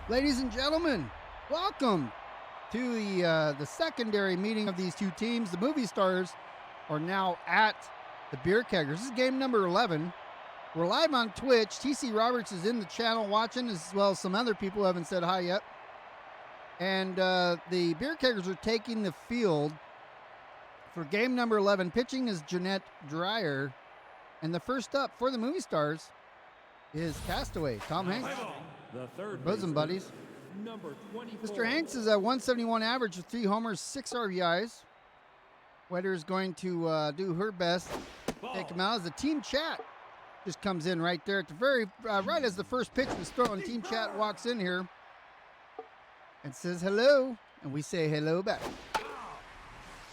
Ladies and gentlemen, welcome to the secondary meeting of these two teams. The movie stars are now at the Beer Keggers. This is game number 11. We're live on Twitch. TC Roberts is in the channel watching, as well as some other people who haven't said hi yet. And the Beer Keggers are taking the field for game number 11. Pitching is Jeanette Dreyer. And the first up for the movie stars is Castaway, Tom Hanks. The third Bosom buddies. Number 24. Mr. Hanks is at 171 average with 3 homers, 6 RBIs. Wetter is going to do her best to take him out as the team chat just comes in right there at the very right as the first pitch was thrown. Team chat walks in here and says hello, and we say hello back.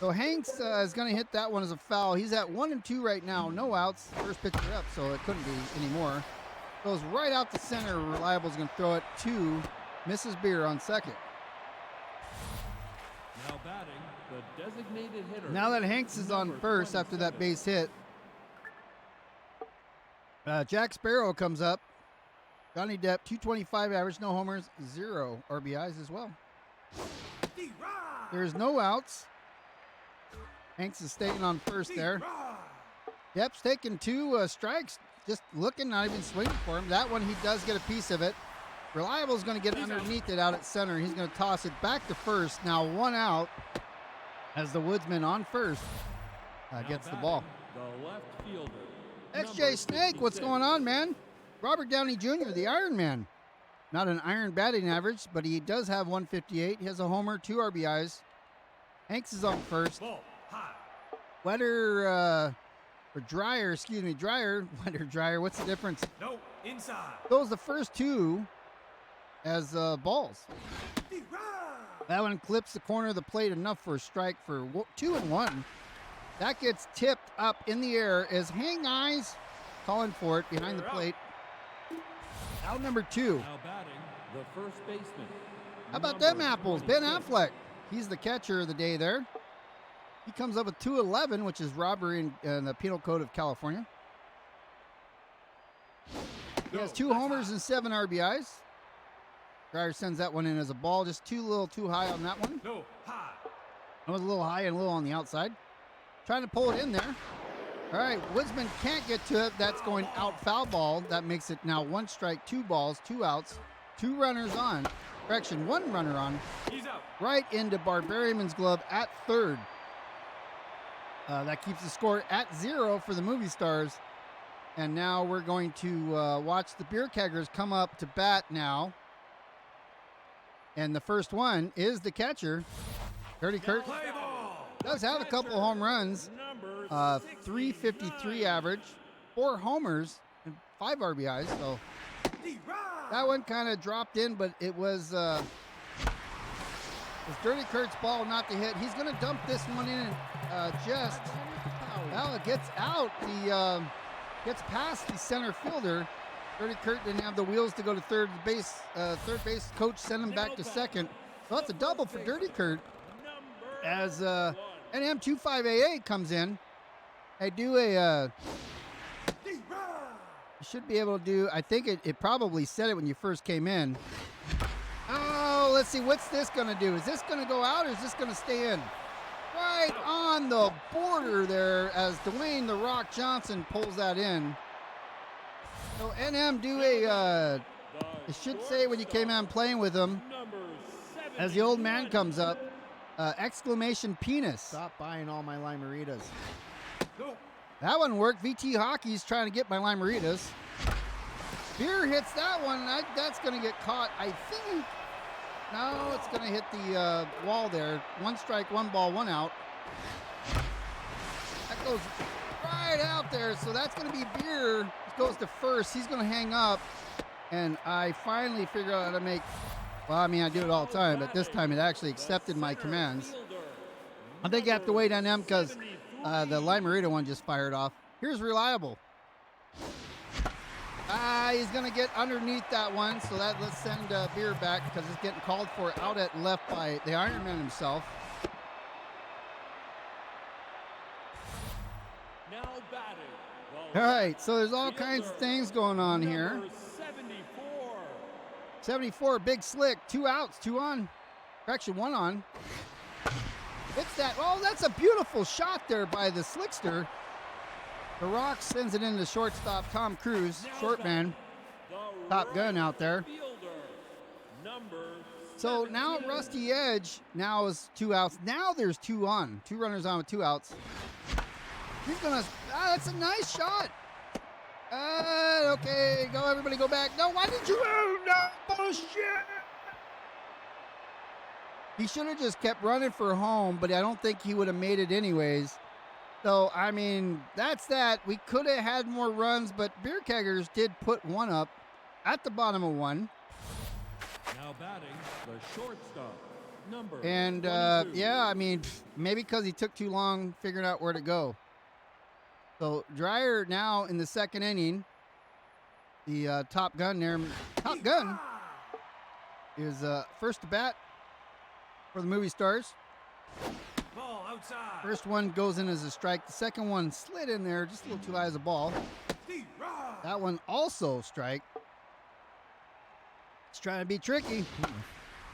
So Hanks is going to hit that one as a foul. He's at 1-2 right now, no outs. First pitcher up, so it couldn't be anymore. Goes right out to center. Reliable is going to throw it to Mrs. Beer on second. Now batting, the designated hitter. Now that Hanks is on first after that base hit, Jack Sparrow comes up. Johnny Depp, 225 average, no homers, 0 RBIs as well. There's no outs. Hanks is staying on first there. Depp's taking 2 strikes. Just looking, not even swinging for him. That one, he does get a piece of it. Reliable's going to get underneath it out at center. He's going to toss it back to first. Now 1 out as the Woodsman on first gets the ball. The left fielder. XJ Snake, what's going on, man? Robert Downey Jr., the Iron Man. Not an iron batting average, but he does have 158. He has a homer, 2 RBIs. Hanks is on first. Wetter... Or Dreyer, Wetter Dreyer, what's the difference? No, inside. Those the first 2 as balls. That one clips the corner of the plate enough for a strike for 2-1. That gets tipped up in the air as Hang Eyes calling for it behind the plate. Out number 2. Now batting, the first baseman. How about them apples? Ben Affleck. He's the catcher of the day there. He comes up with 211, which is robbery in the Penal Code of California. He has 2 homers and 7 RBIs. Dreyer sends that one in as a ball, just a little too high on that one. No, high. That was a little high and a little on the outside. Trying to pull it in there. All right, Woodsman can't get to it. That's going out foul ball. That makes it now 1 strike, 2 balls, 2 outs, 2 runners on. Correction, 1 runner on. He's out. Right into Barbarian's glove at third. That keeps the score at 0 for the movie stars. And now we're going to watch the Beer Keggers come up to bat now. And the first one is the catcher, Dirty Kurt. Does have a couple home runs. 353 average, 4 homers, and 5 RBIs. So that one kind of dropped in, but it was Dirty Kurt's ball not to hit. He's going to dump this one in and well, it gets out. He gets past the center fielder. Dirty Kurt didn't have the wheels to go to third base. Third base coach sent him back to second. So that's a double for Dirty Kurt as NM25AA comes in. They do a you should be able to do, I think it probably said it when you first came in. Oh, let's see, what's this going to do? Is this going to go out or is this going to stay in? Right on the border there as Dwayne The Rock Johnson pulls that in. So NM do it should say when you came out playing with him, as the old man comes up, exclamation penis. Stop buying all my Limeritas. That one worked. VT Hockey's trying to get my Limeritas. Beer hits that one. That's going to get caught, I think. No, it's going to hit the wall there. 1 strike, 1 ball, 1 out. That goes right out there. So that's going to be Beer. It goes to first. He's going to hang up. And I finally figure out how to make, well, I mean, I do it all the time, but this time it actually accepted my commands. I think you have to wait on them because the Limerita one just fired off. Here's Reliable. He's going to get underneath that one, so let's send Beer back because it's getting called for out at left by the Iron Man himself. Now batting. All right, so there's all kinds of things going on here. 74, big slick. 2 outs, 2 on. Correction, 1 on. Hits that. Oh, that's a beautiful shot there by the slickster. The Rock sends it into shortstop Tom Cruise, short man, Top Gun out there. So now Rusty Edge now is 2 outs. Now there's 2 on. 2 runners on with 2 outs. He's gonna. That's a nice shot. Okay, go everybody, go back. No, why did you? Oh, no, bullshit. He should have just kept running for home, but I don't think he would have made it anyways. So, I mean, that's that. We could have had more runs, but Beer Keggers did put 1 up at the bottom of 1. Now batting the shortstop, number And, 22. yeah, I mean, maybe because he took too long figuring out where to go. So, Dreyer now in the 2nd inning. The Top Gun there. Top Gun is first to bat for the movie stars. Ball outside. First one goes in as a strike. The second one slid in there just a little too high as a ball. That one also strike. It's trying to be tricky.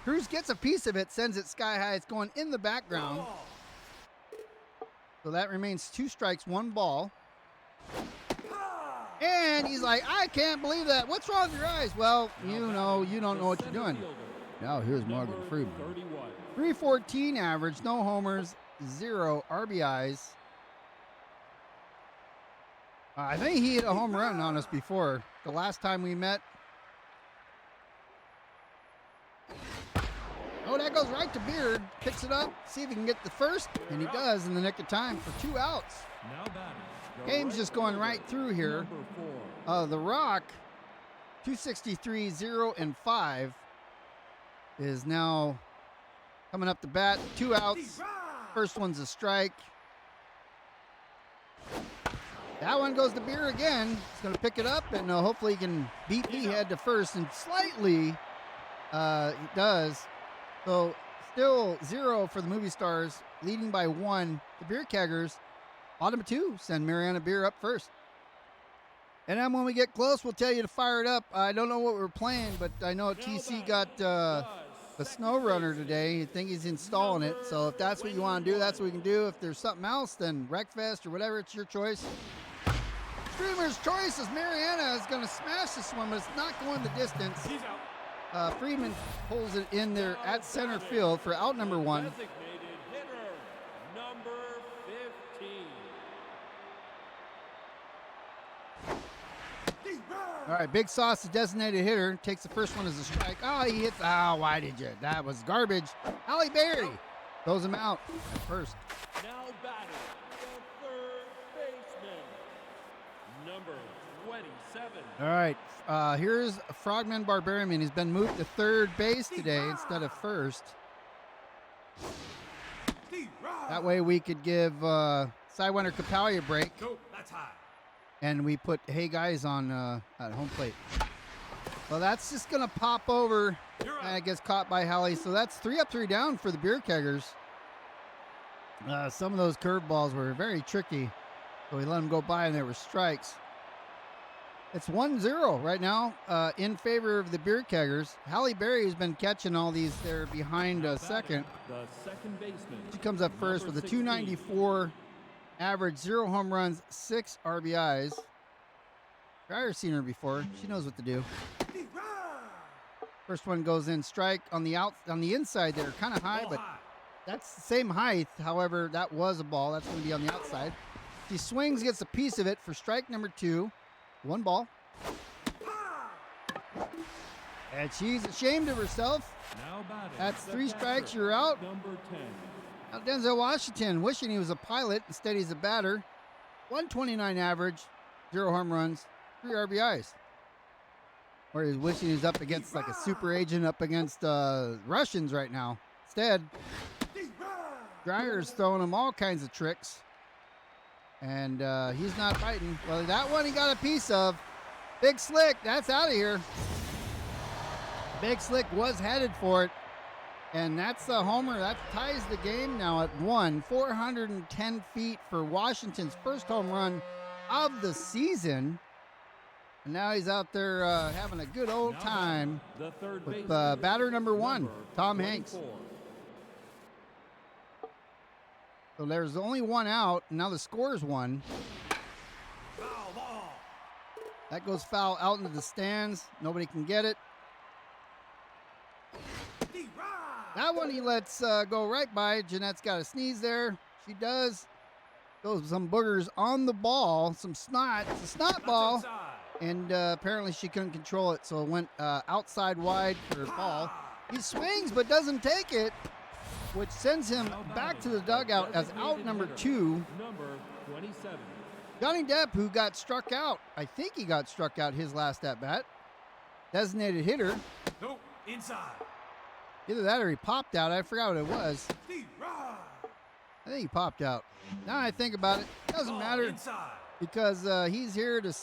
Cruz gets a piece of it, sends it sky high. It's going in the background. So that remains 2 strikes, 1 ball. And he's like, I can't believe that. What's wrong with your eyes? Well, you know, you don't know what you're doing. Now here's Morgan Freeman. 314 average, no homers, 0 RBIs. I think he hit a home run on us before. The last time we met. Oh, that goes right to Beard. Picks it up, see if he can get the first. And he does in the nick of time for 2 outs. Now batting. Game's just going right through here. Number 4. The Rock, 263, 0 and 5, is now coming up the bat. 2 outs. First one's a strike. That one goes to Beer again. He's going to pick it up, and hopefully he can beat me head to first. And slightly he does. So still 0 for the movie stars, leading by 1. The Beer Keggers, bottom of 2, send Mariana Beer up first. And then when we get close, we'll tell you to fire it up. I don't know what we're playing, but I know TC got a snow runner today. I think he's installing it. So if that's what you want to do, that's what we can do. If there's something else, then Wreckfest or whatever, it's your choice. Streamer's choice is Mariana is going to smash this one, but it's not going the distance. Freeman pulls it in there at center field for out number 1. Designated hitter, number 15. All right, Big Sauce, the designated hitter, takes the first one as a strike. Oh, he hits. Oh, why did you? That was garbage. Halle Berry throws him out at first. Now batting the third baseman, number 27. All right, here's Frogman Barbarian. He's been moved to third base today instead of first. That way we could give Sidewinder Kapalia a break. That's high. And we put Hey Guys on at home plate. Well, that's just going to pop over, and it gets caught by Halle. So that's 3 up, 3 down for the Beer Keggers. Some of those curveballs were very tricky, so we let them go by, and there were strikes. It's 1-0 right now in favor of the Beer Keggers. Halle Berry has been catching all these there behind second. The second baseman. She comes up first with a 294 average, 0 home runs, 6 RBIs. Dreyer's seen her before. She knows what to do. First one goes in, strike on the inside there, kind of high, but that's the same height. However, that was a ball. That's going to be on the outside. She swings, gets a piece of it for strike number 2. 1 ball. And she's ashamed of herself. Now batting. That's the 3 catcher, strikes, you're out. Number 10. Now Denzel Washington, wishing he was a pilot, instead he's a batter. 129 average, 0 home runs, 3 RBIs. Or he's wishing he's up against like a super agent up against Russians right now. Instead, Dreyer's throwing him all kinds of tricks. And he's not fighting. Well, that one he got a piece of. Big Slick, that's out of here. Big Slick was headed for it. And that's the homer. That ties the game now at 1. 410 feet for Washington's first home run of the season. And now he's out there having a good old Now time the third with baseman, batter number 1, number Tom Hanks. 24. So there's only 1 out. And now the score is 1. Foul ball. That goes foul out into the stands. Nobody can get it. That one he lets go right by. Jeanette's got a sneeze there. She does. Those some boogers on the ball. Some snot. It's a snot ball. And apparently she couldn't control it, so it went outside wide for ball. He swings but doesn't take it, which sends him back to the dugout as out number 2. Number 27. Johnny Depp, who got struck out. I think he got struck out his last at-bat. Designated hitter. Nope, inside. Either that or he popped out. I forgot what it was. I think he popped out. Now I think about it, doesn't matter Inside. because he's here to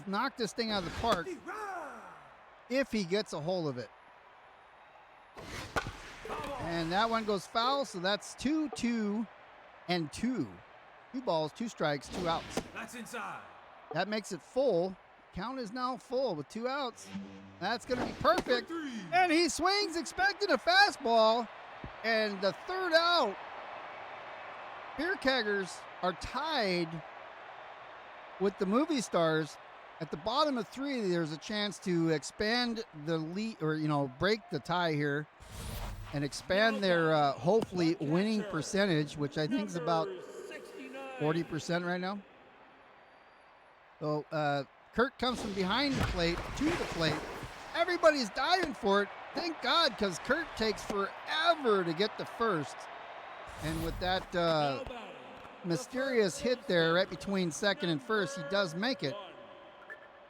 knock this thing out of the park if he gets a hold of it. And that one goes foul, so that's 2, 2, and 2. 2 balls, 2 strikes, 2 outs. That's inside. That makes it full. Count is now full with 2 outs. That's going to be perfect. And he swings, expecting a fastball. And the third out, Beer Keggers are tied with the movie stars. At the bottom of 3, there's a chance to expand the lead, or, break the tie here and expand their hopefully winning percentage, which I think is about 40% right now. So Kurt comes from behind the plate to the plate. Everybody's diving for it. Thank God, because Kurt takes forever to get to first. And with that mysterious hit there right between second and first, he does make it.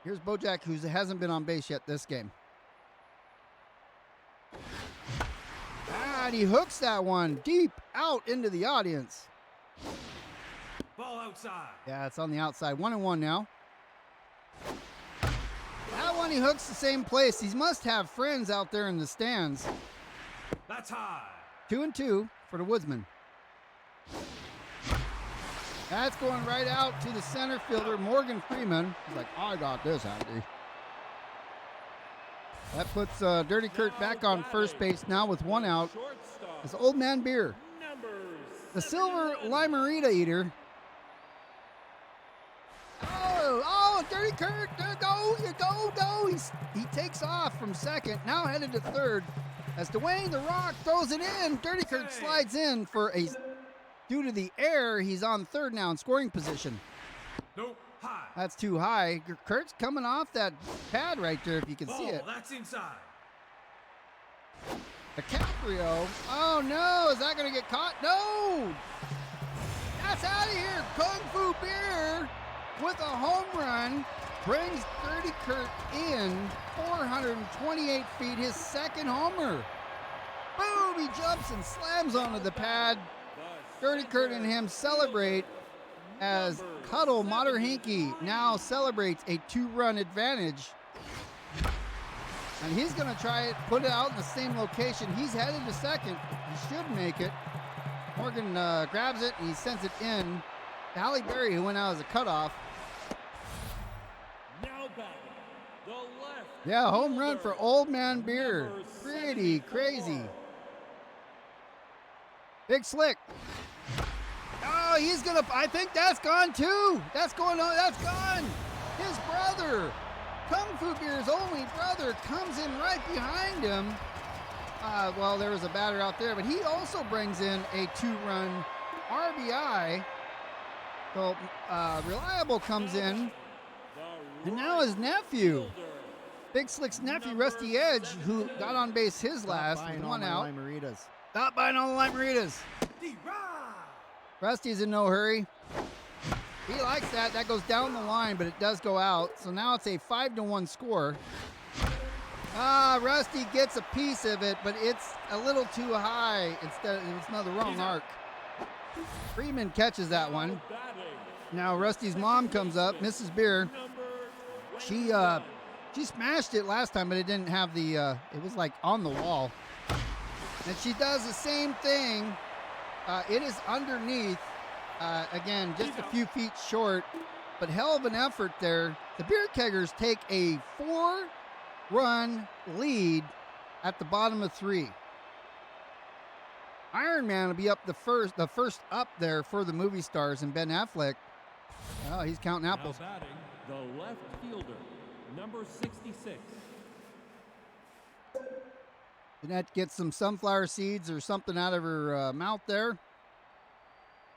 Here's Bojack, who hasn't been on base yet this game. And he hooks that one deep out into the audience. Ball outside. Yeah, it's on the outside. 1-1 now. That one he hooks the same place. He must have friends out there in the stands. That's high. 2-2 for the Woodsman. That's going right out to the center fielder, Morgan Freeman. He's like, I got this, Andy. That puts Dirty Kurt back on first base now with 1 out. It's Old Man Beer. The Silver Limerita Eater. Oh, Dirty Kurt, there go. He takes off from second, now headed to third. As Dwayne The Rock throws it in, Dirty Kurt slides in for a... Due to the air, he's on third now in scoring position. Nope, high. That's too high. Kurt's coming off that pad right there, if you can see it. That's inside. DiCaprio. Oh, no. Is that going to get caught? No. That's out of here. Kungfubeer with a home run brings Dirty Kurt in 428 feet, his second homer. Boom. He jumps and slams onto the pad. Dirty Kurt and him celebrate as Cuddle Materhinky now celebrates a 2-run advantage. And he's going to try it, put it out in the same location. He's headed to second. He should make it. Morgan grabs it and he sends it in. Halle Berry, who went out as a cutoff. Now back. The left. Yeah, home run for Old Man Beer. Pretty crazy. Big Slick. Oh, he's going to, I think that's gone too. That's going on, that's gone. His brother, Kungfubeer's only brother, comes in right behind him. Well, there was a batter out there, but he also brings in a 2-run RBI. So, Reliable comes in. And now his nephew, Big Slick's nephew, Rusty Edge, who got on base his last with 1 out. Stop buying all the Limeritas. Rusty's in no hurry. He likes that. That goes down the line, but it does go out. So now it's a 5-1 score. Rusty gets a piece of it, but it's a little too high. It's not the wrong arc. Freeman catches that one. Now Rusty's mom comes up, Mrs. Beer. She smashed it last time, but it didn't have the, it was like on the wall. And she does the same thing. It is underneath, again, just a few feet short, but hell of an effort there The Beer Keggers take a 4-run lead at the bottom of 3. Iron Man will be up the first up there for the movie stars, and Ben Affleck, oh, he's counting apples. Now batting, the left fielder, number 66. Jeanette gets some sunflower seeds or something out of her mouth there.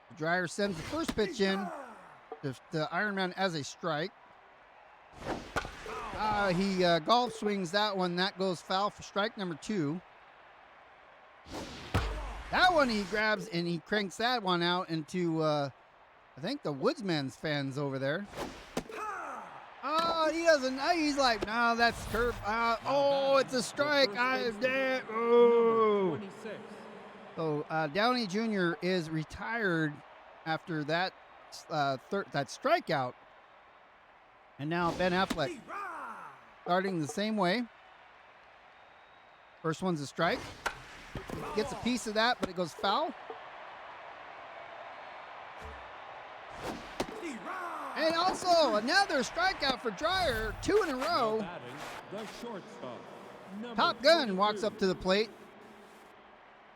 The Dryer sends the first pitch in. The Iron Man as a strike. He golf swings that one. That goes foul for strike number 2. That one he grabs and he cranks that one out into, I think, the Woodsman's fans over there. Oh, he doesn't. He's like, no, that's curve. Oh, it's a strike. Oh. So Downey Jr. is retired after that that strikeout, and now Ben Affleck starting the same way. First one's a strike. Gets a piece of that, but it goes foul. And also another strikeout for Dryer, 2 in a row. Top Gun walks up to the plate.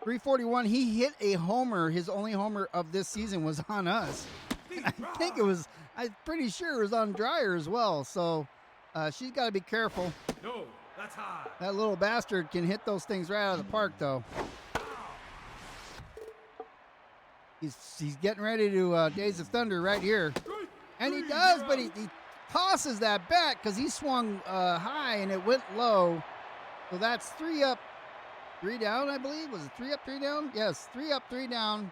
341. He hit a homer. His only homer of this season was on us. I'm pretty sure it was on Dryer as well. So she's got to be careful. No, that's high. That little bastard can hit those things right out of the park, though. He's getting ready to Days of Thunder right here. And he does, but he tosses that bat because he swung high and it went low. So that's 3 up, 3 down, I believe. Was it 3 up, 3 down? Yes, 3 up, 3 down.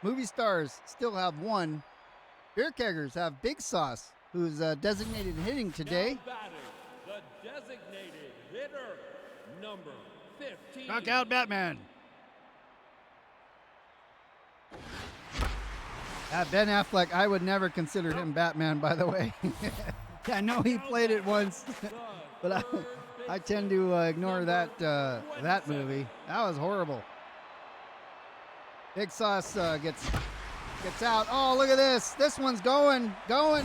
Movie stars still have 1. Beer Keggers have Big Sauce, who's designated hitting today. Now batting, the designated hitter, number 15. Knockout Batman. Ben Affleck, I would never consider him Batman, by the way. I know he played it once, but I tend to ignore that movie. That was horrible. Big Sauce gets out. Oh, look at this. This one's going, gone.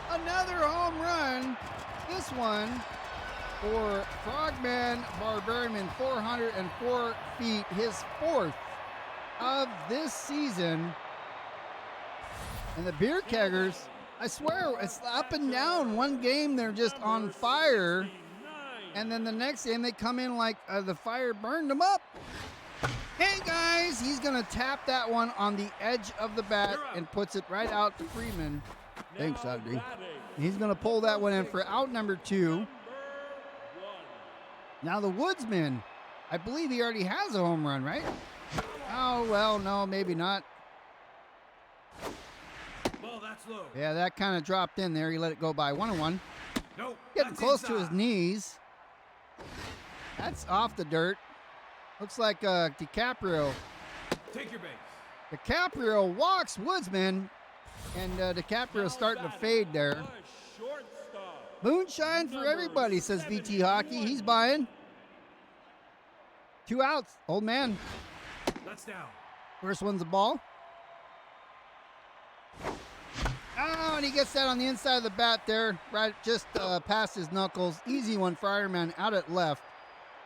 Another home run. This one for Frogman Barbarian, 404 feet, his 4th of this season. And the Beer Keggers, I swear, it's up and down. One game they're just on fire, and then the next game they come in like the fire burned them up. Hey guys, he's gonna tap that one on the edge of the bat and puts it right out to Freeman. Thanks, Andy. He's gonna pull that one in for out number 2. Now the Woodsman, I believe he already has a home run, right? Oh, well, no, maybe not. Ball, that's low. Yeah, that kind of dropped in there. He let it go by 1-1. Nope. Getting close to his knees. That's off the dirt. Looks like DiCaprio. Take your base. DiCaprio walks Woodsman, and DiCaprio's starting to fade there. Moonshine for everybody, says VT Hockey. He's buying. 2 outs. Old man. That's down. First one's a ball. Oh, and he gets that on the inside of the bat there, right just past his knuckles. Easy one for Iron Man out at left.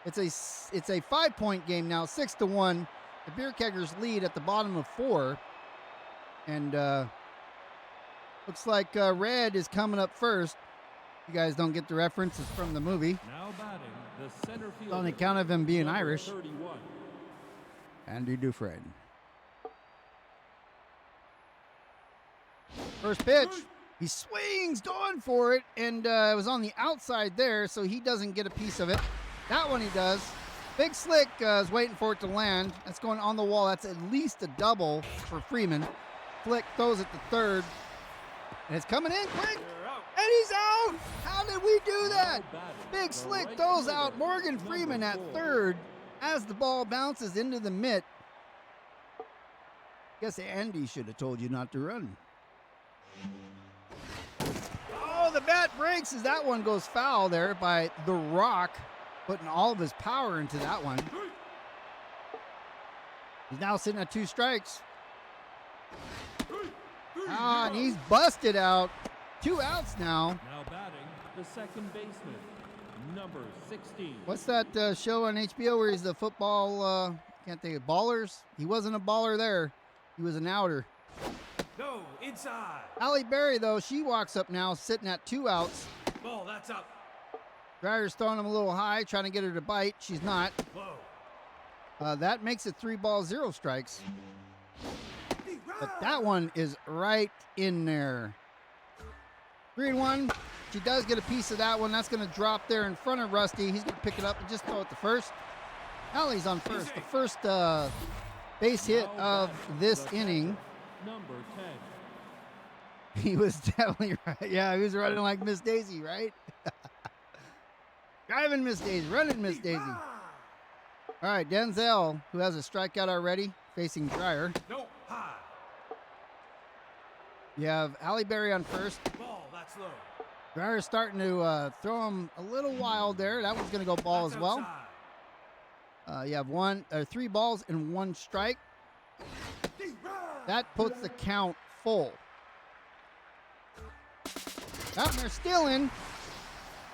It's a 5-point game now, 6-1. The Beer Keggers lead at the bottom of 4. And looks like Red is coming up first. You guys don't get the reference. It's from the movie. Now batting, the center fielder, On account of him being number Irish. 31. Andy Dufresne. First pitch. He swings, going for it, and it was on the outside there, so he doesn't get a piece of it. That one he does. Big Slick is waiting for it to land. That's going on the wall. That's at least a double for Freeman. Flick throws it to third, and it's coming in quick. And he's out! How did we do that? Big Slick throws out Morgan Freeman at third as the ball bounces into the mitt. Guess Andy should have told you not to run. Oh, the bat breaks as that one goes foul there by The Rock, putting all of his power into that one. He's now sitting at 2 strikes. And he's busted out. 2 outs now. Now batting, the second baseman, number 16. What's that show on HBO where he's the football, can't think of, Ballers? He wasn't a baller there. He was an outer. No, inside. Halle Berry, though, she walks up now, sitting at 2 outs. Ball, that's up. Dryer's throwing him a little high, trying to get her to bite. She's not. Low. That makes it 3 balls, 0 strikes. But that one is right in there. 3-1. She does get a piece of that one. That's going to drop there in front of Rusty. He's going to pick it up and just throw it to first. Hallie's on first. The first base hit of this inning. Number 10. He was definitely right. Yeah, he was running like Miss Daisy, right? Driving Miss Daisy, running Miss Daisy. All right, Denzel, who has a strikeout already, facing Dryer. No, high. You have Halle Berry on first. Ball, that's low. Dryer's starting to throw him a little wild there. That one's going to go ball That's as well. outside. You have 3 balls and 1 strike. That puts the count full. Out there stealing.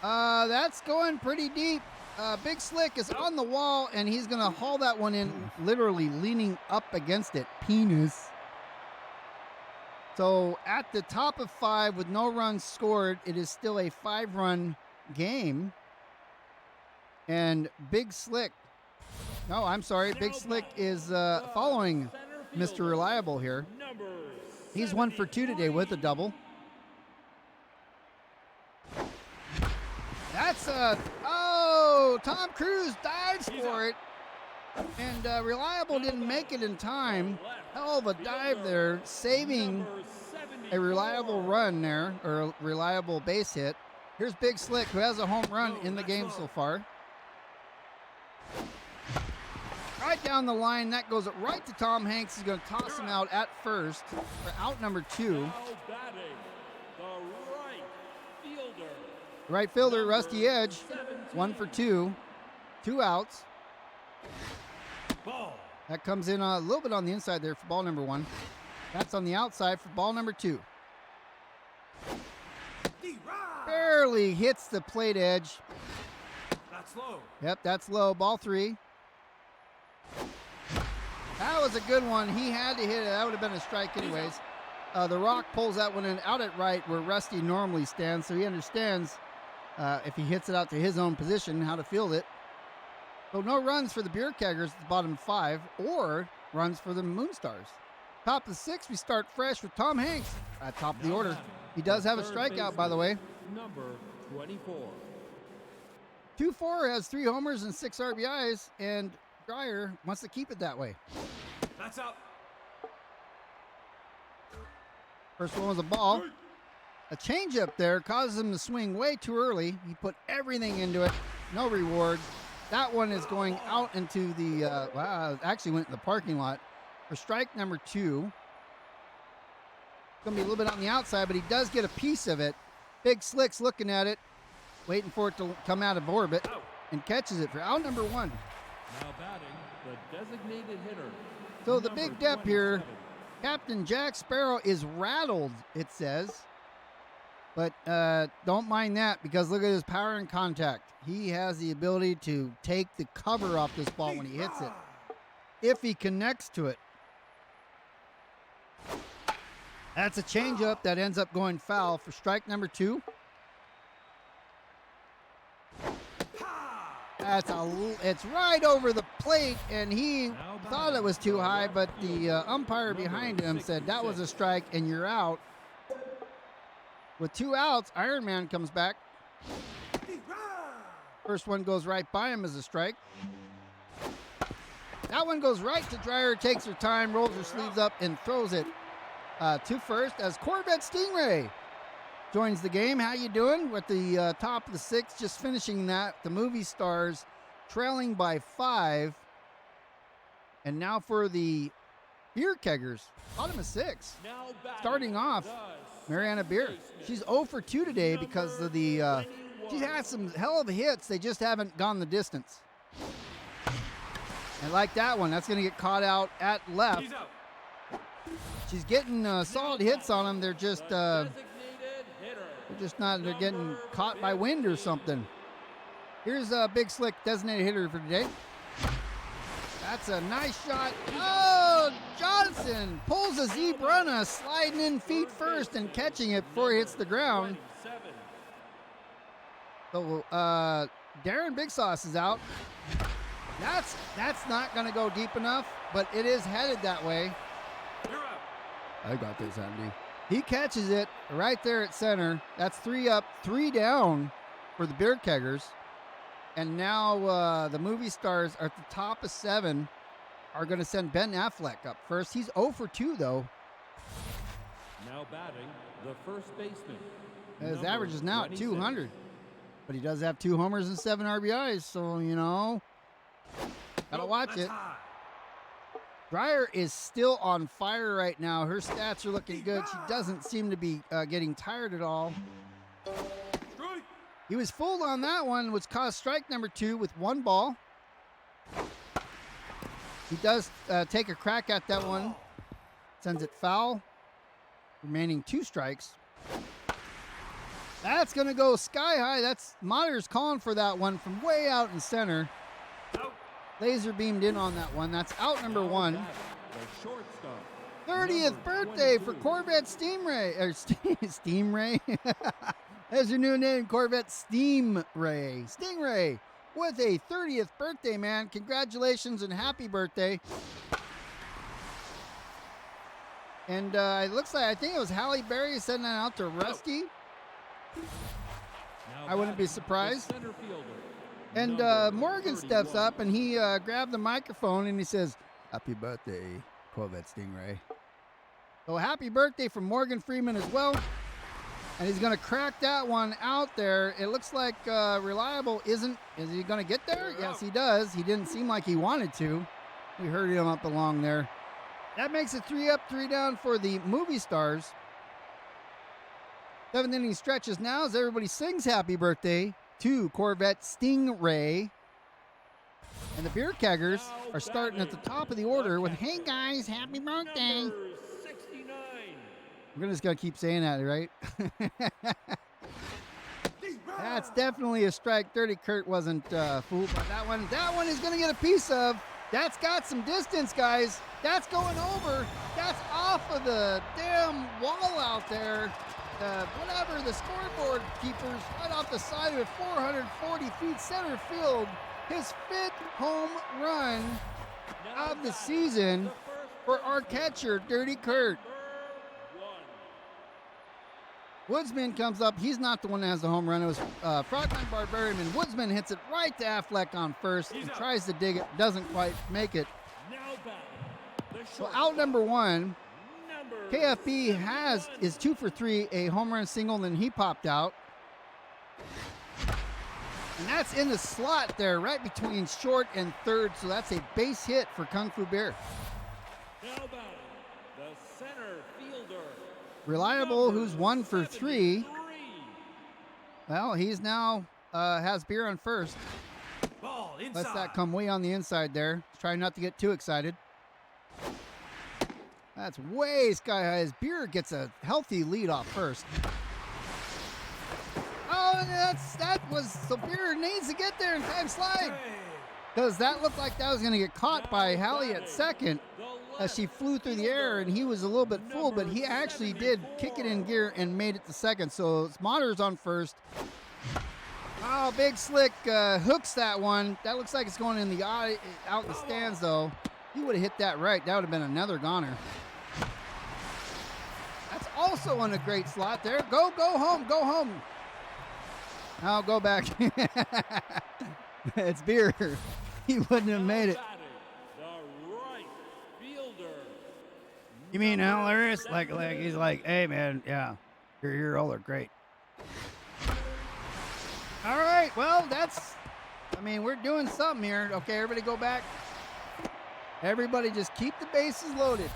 That's going pretty deep. Big Slick is on the wall, and he's going to haul that one in, literally leaning up against it. Penis. So at the top of 5 with no runs scored, it is still a 5-run game. And Big Slick, no, I'm sorry, Big Slick is following Mr. Reliable here. He's 1 for 2 today with a double. That's Tom Cruise dives for it. And Reliable didn't make it in time. Hell of a dive there, saving a reliable run there, or a reliable base hit. Here's Big Slick, who has a home run in the game so far. Right down the line, that goes right to Tom Hanks. He's going to toss him out at first for out number 2. Now batting, the right fielder. Right fielder, Rusty Edge, 1 for 2. 2 outs. Ball. That comes in a little bit on the inside there for ball number 1. That's on the outside for ball number 2. Barely hits the plate edge. That's low. Yep, that's low. Ball 3. That was a good one. He had to hit it. That would have been a strike anyways. The Rock pulls that one in out at right where Rusty normally stands, so he understands if he hits it out to his own position, how to field it. So no runs for the Beer Keggers at the bottom 5, or runs for the Moonstars. Top of the 6, we start fresh with Tom Hanks at top of the order. He does have a strikeout, by the way. Number 24. 2-4 has 3 homers and 6 RBIs, and Dryer wants to keep it that way. That's up. First one was a ball. A changeup there causes him to swing way too early. He put everything into it. No reward. That one is going out into the, actually went in the parking lot for strike number 2. It's going to be a little bit on the outside, but he does get a piece of it. Big Slick's looking at it, waiting for it to come out of orbit, and catches it for out number 1. Now batting, the designated hitter. So the big dep here, Captain Jack Sparrow is rattled, it says. But don't mind that, because look at his power and contact. He has the ability to take the cover off this ball when he hits it, if he connects to it. That's a changeup that ends up going foul for strike number 2. It's right over the plate, and he thought it was too high, but the umpire behind him said that was a strike and you're out. With 2 outs, Iron Man comes back. First one goes right by him as a strike. That one goes right to Dryer, takes her time, rolls her sleeves up, and throws it to first as Corvette Stingray joins the game. How you doing? With the top of the 6th, just finishing that. The movie stars trailing by 5. And now for the Beer Keggers, bottom of 6. Starting off, Mariana Beer. She's 0 for 2 today because of the, she's had some hell of hits. They just haven't gone the distance. And like that one, that's going to get caught out at left. She's getting solid hits on them. They're just They're just not, they're getting caught by wind or something. Here's a Big Slick designated hitter for today. That's a nice shot. Oh, Johnson pulls a Zebrunna, sliding in feet first and catching it before it hits the ground. So Darren Big Sauce is out. That's not going to go deep enough, but it is headed that way. You're up. I got this, Andy. He catches it right there at center. That's 3 up, 3 down for the Beer Keggers. And now the movie stars are at the top of 7 are going to send Ben Affleck up first. He's 0 for 2, though. Now batting, the first baseman. His average is now at 200. But he does have 2 homers and 7 RBIs, so, you know, gotta watch it. High. Dreyer is still on fire right now. Her stats are looking good. She doesn't seem to be getting tired at all. Strike. He was fooled on that one, which caused strike number 2 with 1 ball. He does take a crack at that one. Sends it foul. Remaining 2 strikes. That's going to go sky high. That's Motter's calling for that one from way out in center. Out. Laser beamed in on that one. That's out number 1. The shortstop. 30th birthday for Corvette Stingray. Or Steamray. That's your new name, Corvette Stingray. Stingray with a 30th birthday, man. Congratulations and happy birthday. And it looks like, I think it was Halle Berry sending that out to Rusty. I wouldn't be surprised. And Morgan steps up and he grabbed the microphone and he says, "Happy birthday, Corvette Stingray." So happy birthday from Morgan Freeman as well. And he's going to crack that one out there. It looks like Reliable isn't. Is he going to get there? Yes, he does. He didn't seem like he wanted to. We heard him up along there. That makes it 3 up, 3 down for the movie stars. 7th inning stretches now as everybody sings happy birthday to Corvette Stingray. And the Beer Keggers are starting at the top of the order with, "Hey guys, happy birthday." Number 69. We're just going to keep saying that, right? That's definitely a strike. 30. Kurt wasn't fooled by that one. That one is going to get a piece of. That's got some distance, guys. That's going over. That's off of the damn wall out there. Whatever, the scoreboard keepers right off the side of it, 440 feet center field. His 5th home run of the season for our catcher, Dirty Kurt. Woodsman comes up. He's not the one that has the home run. It was Frogman Barbarian. Woodsman hits it right to Affleck on first. He tries to dig it. Doesn't quite make it. So out number 1. KFB is 2 for 3. A home run single, and then he popped out. And that's in the slot there, right between short and third. So that's a base hit for Kungfubeer. Now batting, the center fielder. Reliable, who's 1 for 3. Well, he's now has Beer on first. Ball inside. Lets that come way on the inside there. Trying not to get too excited. That's way sky high as Beer gets a healthy lead off first. Oh, so Beer needs to get there in time slide. Because that looked like that was going to get caught by Halle at second as she flew through the air, and he was a little bit fooled, but he actually did kick it in gear and made it to second. So Smotters on first. Oh, Big Slick hooks that one. That looks like it's going in the eye, out in the stands, though. He would have hit that right. That would have been another goner. That's also in a great slot there. Go home, go home. Now go back. It's Beer. He wouldn't have made it. You mean Al Harris? Like he's like, "Hey man, yeah, your all are great." All right, well we're doing something here. Okay, everybody go back. Everybody just keep the bases loaded.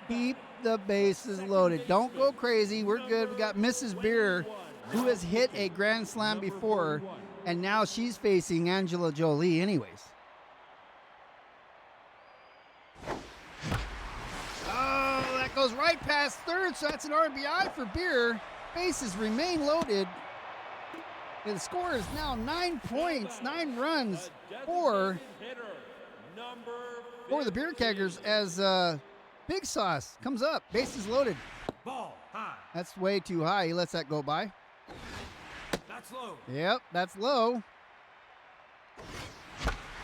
Keep the bases loaded. Don't go crazy. We're good. We got Mrs. Beer, who has hit a grand slam before, and now she's facing Angela Jolie anyways. Oh, that goes right past third, so that's an RBI for Beer. bases remain loaded. The score is now 9 points, 9 runs for the Beer Keggers as Big Sauce comes up. Bases loaded. Ball high. That's way too high. He lets that go by. That's low. Yep, that's low.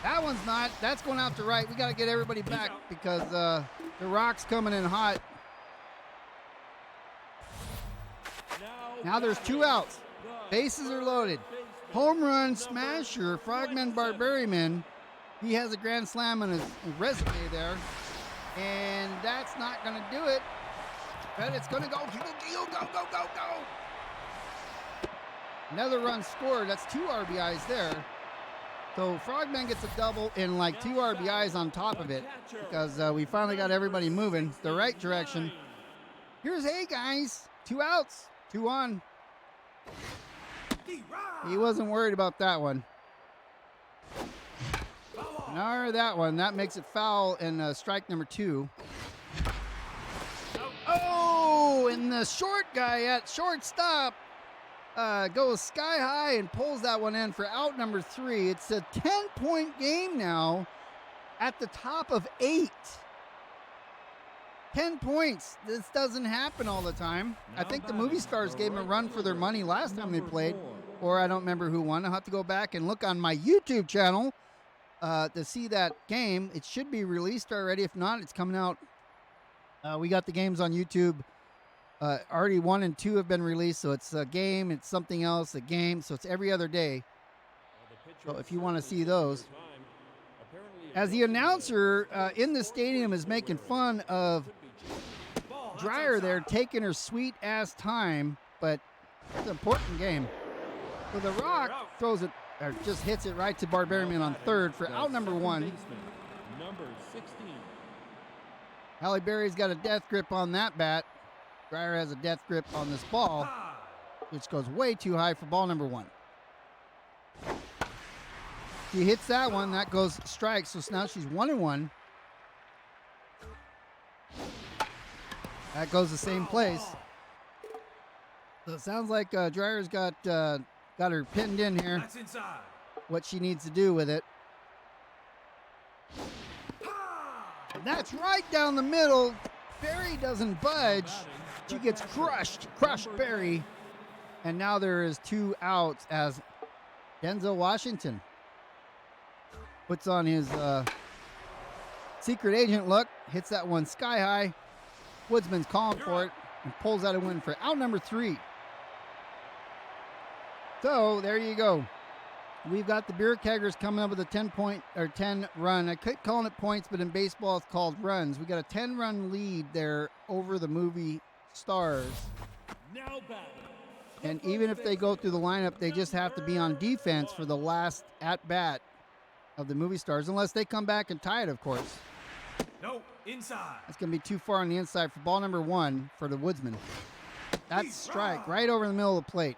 That one's not. That's going out to right. We got to get everybody back because the rock's coming in hot. Now there's 2 outs. Bases are loaded. Home run smasher, Frogman Barbarian. He has a grand slam on his resume there. And that's not going to do it. But it's going to go. Go. Another run scored. That's 2 RBIs there. So Frogman gets a double and like 2 RBIs on top of it because we finally got everybody moving the right direction. Here's hey guys, 2 outs, 2 on. He wasn't worried about that one. Nor that one. That makes it foul and strike number 2. Oh, and the short guy at shortstop goes sky high and pulls that one in for out number 3. It's a 10-point game now at the top of 8. 10 points. This doesn't happen all the time. I think the movie stars gave them a run for their money last time they played, or I don't remember who won. I'll have to go back and look on my YouTube channel to see that game. It should be released already. If not, it's coming out. We got the games on YouTube. Already 1 and 2 have been released, so it's a game, it's something else, a game, so it's every other day. So if you want to see those. As the announcer in the stadium is making fun of Dreyer there, taking her sweet ass time, but it's an important game. So the Rock throws it, or just hits it right to Barbarian on third for out number 1. Number 16. Halle Berry's got a death grip on that bat. Dreyer has a death grip on this ball, which goes way too high for ball number 1. He hits that one, that goes strike, so now she's 1-1. That goes the same place. So it sounds like Dreyer's got her pinned in here. That's inside. What she needs to do with it. And that's right down the middle. Berry doesn't budge. She gets crushed Berry. And now there is 2 outs as Denzel Washington puts on his secret agent look, hits that one sky high. Woodsman's calling for it and pulls out a win for out number 3. So there you go. We've got the Beer Keggers coming up with a 10 run. I keep calling it points, but in baseball it's called runs. We got a 10-run lead there over the movie stars. Now batting. And even if they go through the lineup, they just have to be on defense for the last at-bat of the movie stars, unless they come back and tie it, of course. No, inside. That's going to be too far on the inside for ball number 1 for the Woodsman. That's strike right over the middle of the plate.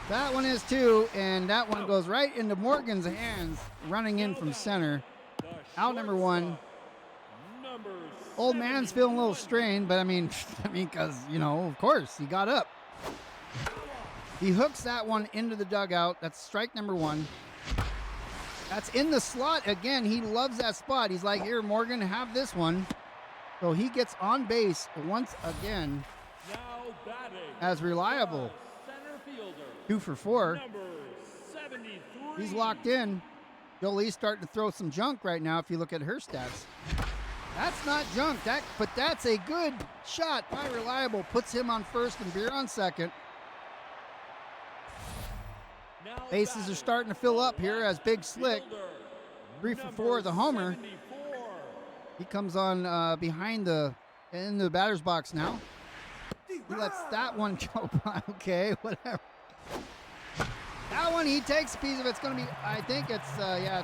That one is 2, and that one goes right into Morgan's hands, running in from center. Out number 1. Old man's feeling a little strained, but I mean, because, of course, he got up. He hooks that one into the dugout. That's strike number 1. That's in the slot again. He loves that spot. He's like, here, Morgan, have this one. So he gets on base once again as reliable. 2 for 4. He's locked in. Jolie's starting to throw some junk right now if you look at her stats. That's not junk, but that's a good shot by Reliable. Puts him on first and Beer on second. Bases are starting to fill up here as Big Slick, 3 for 4, the homer. He comes on behind in the batter's box now. He lets that one go by. Okay, whatever. That one, he takes a piece of it. It's going to be, I think it's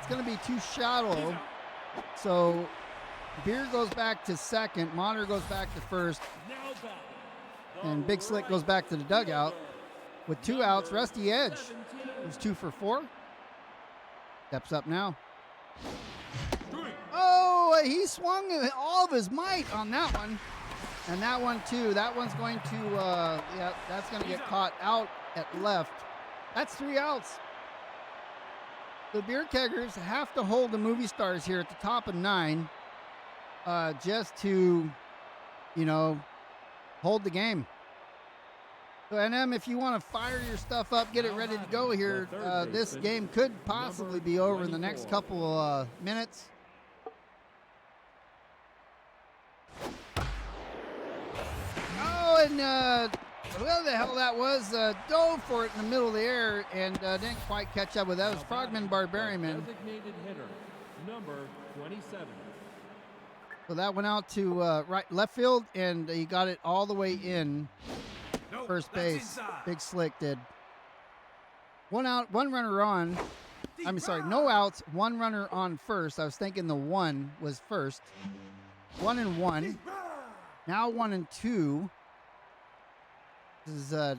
going to be too shallow. So Beer goes back to second. Monitor goes back to first. And Big Slick goes back to the dugout. With 2 outs, Rusty Edge, who's 2 for 4. Steps up now. Oh, he swung all of his might on that one. And that one too. That one's going to, yeah, that's going to get caught out at left. That's 3 outs. The Beer Keggers have to hold the movie stars here at the top of 9, just to, you know, hold the game. So, NM, if you want to fire your stuff up, get it ready to go here. This game could possibly be over in the next couple minutes. Oh, and whatever the hell that was, dove for it in the middle of the air and didn't quite catch up with that. It was Frogman Barbarian. Designated hitter, number 27. So that went out to left field, and he got it all the way in Nope, first that's base. inside. Big Slick did. 1 out, 1 runner on. I'm sorry, Deep no outs, 1 runner on first. I was thinking the 1 was first. 1 and 1. right. Now 1 and 2. This is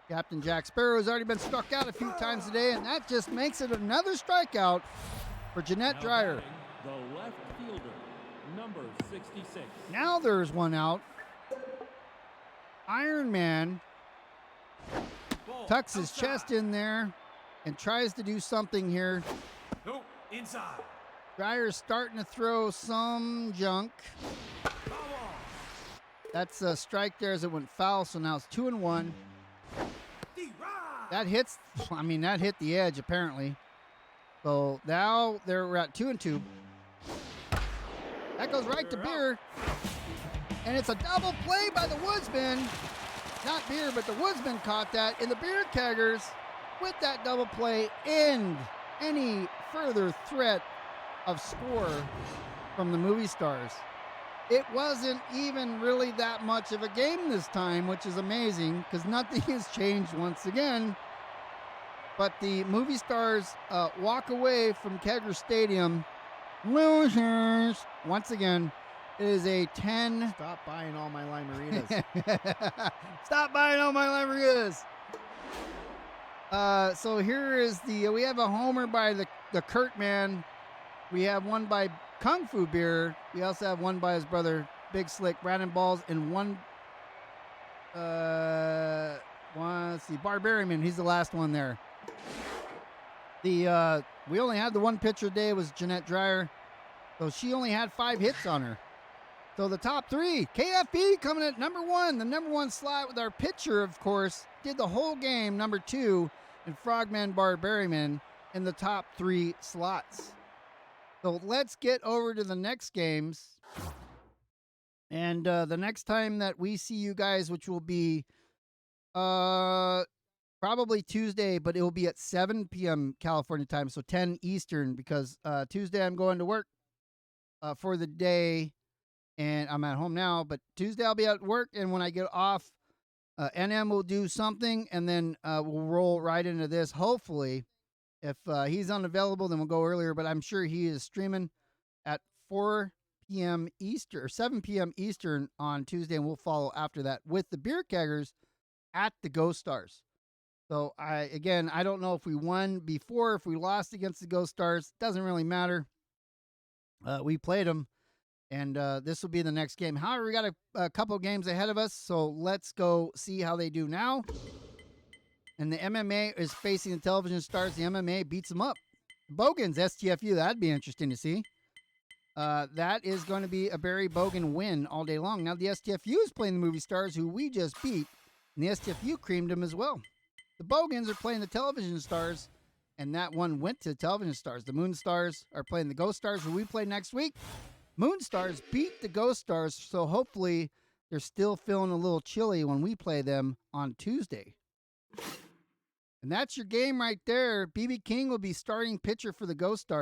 Captain Jack Sparrow, has already been struck out a few times today, and that just makes it another strikeout for Jeanette Now Dreyer. batting, the left fielder, number 66. Now there's 1 out. Iron Man Ball tucks his outside. chest in there and tries to do something here. Nope, inside. Dreyer's starting to throw some junk. Foul ball. That's a strike there as it went foul, so now it's 2 and 1. Deep right. That hits, I mean, that hit the edge apparently. So now we're at 2 and 2. That goes right to Beer. And it's a double play by the Woodsman. Not Beer, but the Woodsman caught that. And the Beer Keggers, with that double play, end any further threat of score from the movie stars. It wasn't even really that much of a game this time, which is amazing because nothing has changed once again. But the movie stars walk away from Kegger Stadium losers once again. It is a 10. Stop buying all my limeritas. Stop buying all my limeritas. So here is we have a homer by the Kurt man. We have one by Kungfubeer. We also have one by his brother, Big Slick, Brandon Balls, and one, let's see, Barbarian. He's the last one there. We only had the 1 pitcher today was Jeanette Dreyer. So she only had 5 hits on her. So the top 3, KFB coming at number 1. The number 1 slot with our pitcher, of course, did the whole game, number 2, and Frogman Barbarian in the top 3 slots. So let's get over to the next games. And the next time that we see you guys, which will be probably Tuesday, but it will be at 7 p.m. California time, so 10 Eastern, because Tuesday I'm going to work for the day. And I'm at home now, but Tuesday I'll be at work, and when I get off, NM will do something, and then we'll roll right into this. Hopefully, if he's unavailable, then we'll go earlier, but I'm sure he is streaming at 4 p.m. Eastern, or 7 p.m. Eastern on Tuesday, and we'll follow after that with the Beer Keggers at the Ghost Stars. So, I don't know if we won before, if we lost against the Ghost Stars. Doesn't really matter. We played them. And this will be the next game. However, we got a couple games ahead of us, so let's go see how they do now. And the MMA is facing the television stars. The MMA beats them up. Bogans, STFU, that'd be interesting to see. That is going to be a Barry Bogan win all day long. Now, the STFU is playing the movie stars, who we just beat, and the STFU creamed them as well. The Bogans are playing the television stars, and that one went to the television stars. The Moon Stars are playing the Ghost Stars, who we play next week. Moon Stars beat the Ghost Stars, so hopefully they're still feeling a little chilly when we play them on Tuesday. And that's your game right there. BB King will be starting pitcher for the Ghost Stars.